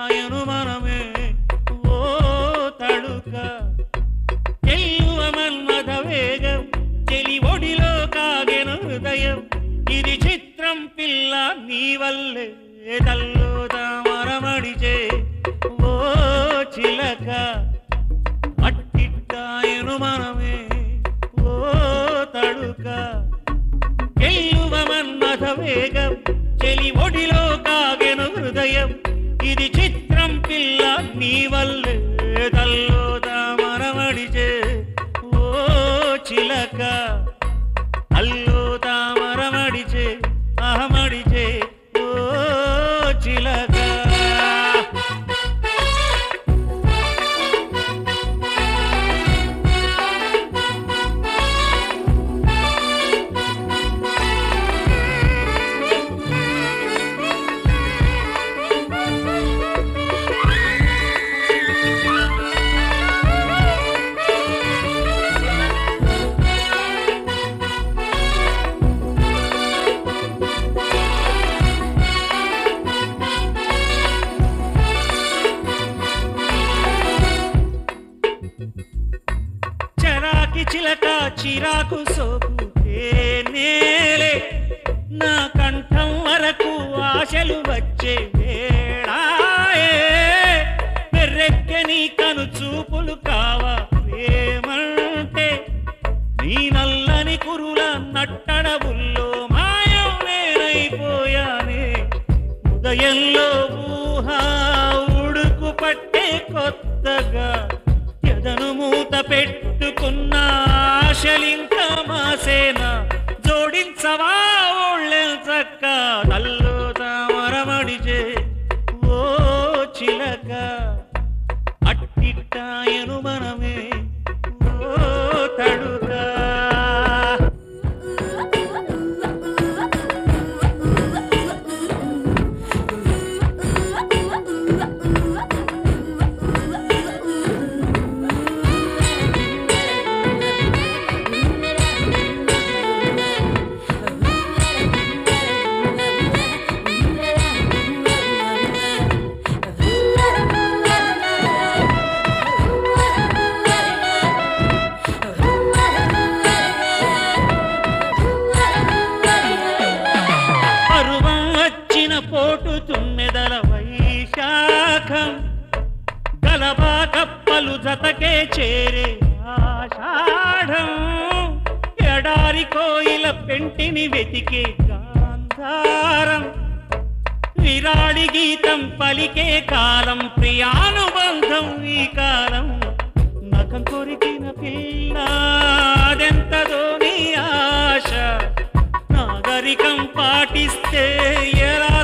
అట్టిట్టాయను మనమే ఓ తడుక చెల్లువ మన్మథ వేగం చెలి ఒడిలో కాగెను హృదయం ఇది చిత్రం పిల్ల నీ వల్లే తల్లో తామరమడిచే ఓ చిలక అట్టిట్టాయను మనమే ఓ తడుక చెల్లువ మన్మథ వేగం చెలి ఒడిలో కాగెను హృదయం ఇది చిత్రం పిల్ల నీ వల్లే తల్లో తామరమడిచే ఓ చిలక అల్లో తామరమడిచే అహమడిచే ఓ చిలక చరాకి చిలక చిరాకు సోకుతే నేలే నా కంఠం వరకు ఆశలు వచ్చే వేళాయే పెర్రెక్కె నీ కను చూపులు కావా ప్రేమంటే నీ నల్లని కురుల నట్టడవుల్లో మాయం నేనైపోయానే ఉదయంలో ఊహ ఉడుకు పట్టే కొత్తగా ఎదను మూత పెట్టుకున్న ఆశలింక మాసేన జోడించవా ఒళ్ళెంచక్క నల్లో తామరమడిచే ఓ చిలక అట్టిట్టాయను మనమే ఓ తడుక పోటు తుమ్మెదల వైశాఖం గలబా కప్పలు జతకే చేరే ఆషాఢం ఎడారి కోయిల పెంటిని వెతికే గాంధారం విరాళి గీతం పలికే కాలం ప్రియానుబంధం ఈ కాలం నఖం కొరికిన పిల్ల అదెంతదో నీ ఆశ నాగరికం పాటిస్తే ఎలా